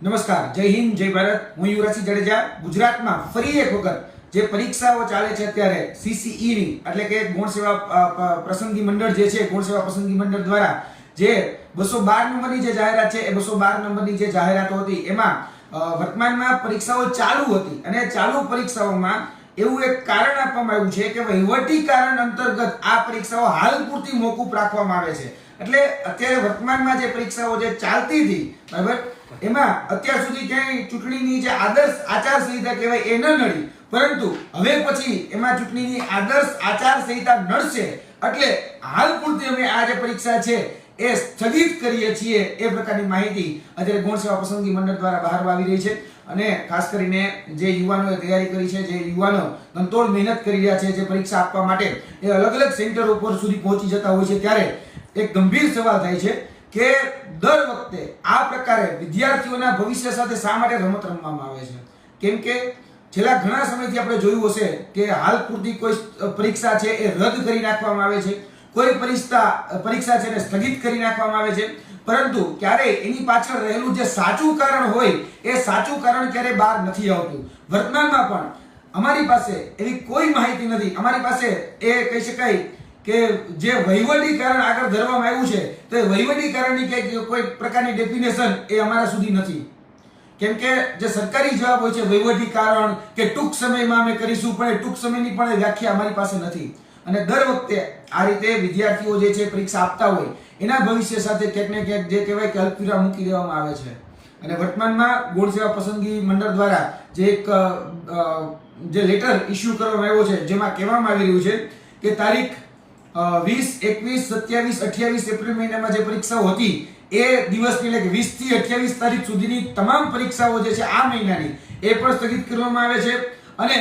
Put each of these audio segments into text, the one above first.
નમસ્કાર, જય હિન્દ, જય ભારત. હું યુવરાજસિંહ જાડેજા. ગુજરાતમાં ફરી એક વખત જે પરીક્ષાઓ ચાલે છે અત્યારે CCE ની એટલે કે ગૌણ સેવા પસંદગી મંડળ જે છે, ગૌણ સેવા પસંદગી મંડળ દ્વારા જે 212 નંબરની જે જાહેરાત છે એ 212 નંબરની જે જાહેરાતો હતી એમાં વર્તમાનમાં પરીક્ષાઓ ચાલુ હતી અને ચાલુ પરીક્ષાઓમાં એવું એક કારણ આપવામાં આવ્યું છે કે વહીવટી કારણ અંતર્ગત આ પરીક્ષાઓ હાલ પૂરતી મોકૂફ રાખવામાં આવે છે. એટલે અત્યારે વર્તમાનમાં જે પરીક્ષાઓ જે ચાલતી હતી, બરાબર, એમાં અત્યાર સુધી ક્યાંય ચૂંટણીની જે આદર્શ આચાર સંહિતા કહેવાય એ ન નડી, પરંતુ હવે પછી એમાં ચૂંટણીની આદર્શ આચાર સંહિતા નડશે. એટલે હાલ પૂરતી અમે આ જે પરીક્ષા છે એ સ્થગિત કરીએ છીએ એ પ્રકારની માહિતી અત્યારે ગૌણ સેવા પસંદગી મંડળ દ્વારા બહાર આવી રહી છે. અને ખાસ કરીને જે યુવાનોએ તૈયારી કરી છે, જે યુવાનો તનતોડ મહેનત કરી રહ્યા છે જે પરીક્ષા આપવા માટે, એ અલગ અલગ સેન્ટર ઉપર સુધી પહોંચી જતા હોય છે, ત્યારે એક ગંભીર સવાલ થાય છે કે દર વખતે આ પ્રકારે વિદ્યાર્થીઓના ભવિષ્ય સાથે શા માટે રમત રમવામાં આવે છે? કેમ કે છેલ્લા ઘણા સમયથી આપણે જોયું હશે કે હાલ પૂરતી કોઈ પરીક્ષા છે એ રદ કરી નાખવામાં આવે છે, કોઈ પરીક્ષા છે એને સ્થગિત કરી નાખવામાં આવે છે, પરંતુ ક્યારેય એની પાછળ રહેલું જે સાચું કારણ હોય એ સાચું કારણ ક્યારેય બહાર નથી આવતું. વર્તમાનમાં પણ અમારી પાસે એવી કોઈ માહિતી નથી. અમારી પાસે એ કહી શકાય કે જે વહીવટી કારણ આગળ ધરવામાં આવ્યું છે તો એ વહીવટી કારણની કે કોઈ પ્રકારની ડેફિનેશન એ અમારા સુધી નથી. કેમ કે જે સરકારી જવાબ હોય છે વહીવટી કારણ કે ટૂંક સમયમાં અમે કરીશું, પણ એ ટૂંક સમયની પણ વ્યાખ્યા અમારી પાસે નથી. અને દર વખતે આ રીતે વિદ્યાર્થીઓ જે છે પરીક્ષા આપતા હોય એના ભવિષ્ય સાથે ક્યાંક ને ક્યાંક જે કહેવાય કે અલ્પવિરામ મૂકી દેવામાં આવે છે. અને વર્તમાનમાં ગૌણ સેવા પસંદગી મંડળ દ્વારા જે એક જે લેટર ઇસ્યુ કરવામાં આવ્યો છે જેમાં કહેવામાં આવી રહ્યું છે કે તારીખ 20, 21, 27, 28 એપ્રિલ મહિનામાં જે પરીક્ષાઓ હતી એ દિવસની એટલે કે 20 થી 28 તારીખ સુધીની તમામ પરીક્ષાઓ જે છે આ મહિનાની એ પણ સ્થગિત કરવામાં આવે છે. અને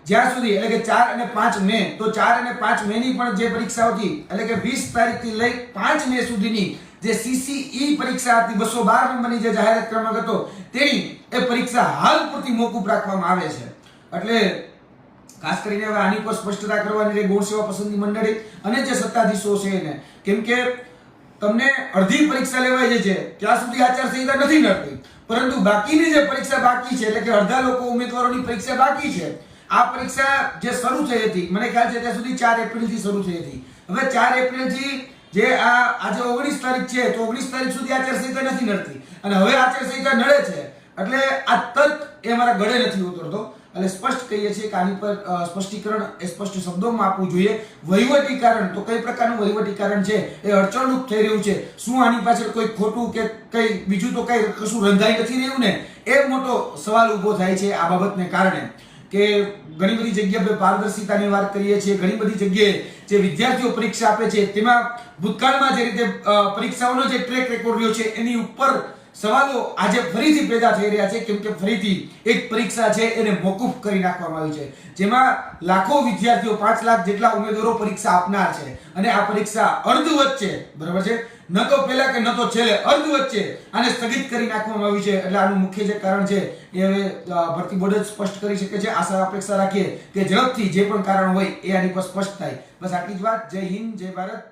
જ્યાં સુધી એટલે કે 4 અને 5 મે, તો 4 અને 5 મે ની પણ જે પરીક્ષા હતી એટલે કે 20 તારીખથી લઈ 5 મે સુધીની જે CCE પરીક્ષા હતી 212 નંબરની જે જાહેરાત ક્રમાંક હતો તેની એ પરીક્ષા હાલ પૂરતી મોકૂફ રાખવામાં આવે છે. એટલે ખાસ કરીને હવે આની પર સ્પષ્ટતા કરવાની રહે ગૌણ સેવા પસંદગી મંડળે અને જે સત્તાધીશો છે એને. કેમ કે તમને અડધી પરીક્ષા લેવાય છે ત્યાં સુધી આચાર સંહિતા નથી નડતી, પરંતુ બાકીની જે પરીક્ષા બાકી છે એટલે કે અડધા લોકો ઉમેદવારોની પરીક્ષા બાકી છે. આ પરીક્ષા જે શરૂ થઈ હતી મને ખ્યાલ છે ત્યાં સુધી 4 એપ્રિલ થી શરૂ થઈ હતી. હવે 4 એપ્રિલ થી જે આજે 19 તારીખ છે તો 19 તારીખ સુધી આચાર સંહિતા નથી નડતી અને હવે આચાર સંહિતા નડે છે. એટલે આ તર્ક એ અમારા ગળે નથી ઉતરતો. એટલે સ્પષ્ટ કહીએ છીએ કે આની પર સ્પષ્ટીકરણ એ સ્પષ્ટ શબ્દોમાં આપવું જોઈએ. વહીવટી કારણ તો કઈ પ્રકારનું વહીવટી કારણ છે એ અડચણરૂપ થઈ રહ્યું છે? શું આની પાછળ કોઈ ખોટું કે કઈ બીજું તો કઈ કશું રંધાઈ નથી રહ્યું ને? એ મોટો સવાલ ઊભો થાય છે આ બાબતને કારણે કે ઘણી બધી જગ્યાએ પારદર્શિતાની વાત કરીએ છીએ, ઘણી બધી જગ્યાએ જે વિદ્યાર્થીઓ પરીક્ષા આપે છે તેમાં ભૂતકાળમાં જે રીતે પરીક્ષાઓનો જે ટ્રેક રેકોર્ડ રહ્યો છે એની ઉપર સવાલો આજે ફરીથી પેદા થઈ રહ્યા છે. કેમ કે ફરીથી એક પરીક્ષા છે એને મોકૂફ કરી નાખવામાં આવી છે, જેમાં લાખો વિદ્યાર્થીઓ 5 લાખ જેટલા ઉમેદવારો પરીક્ષા આપનાર છે. અને આ પરીક્ષા અર્ધ વચ્ચે, બરાબર છે, ન તો પહેલા કે ન તો છેલ્લે, અર્ધ વચ્ચે આને સ્થગિત કરી નાખવામાં આવી છે. એટલે આનું મુખ્ય જે કારણ છે એ હવે ભરતી બોર્ડ જ સ્પષ્ટ કરી શકે છે. આશા અપેક્ષા રાખીએ કે ઝડપથી જે પણ કારણ હોય એ આની પર સ્પષ્ટ થાય. બસ આટલી જ વાત. જય હિન્દ, જય ભારત.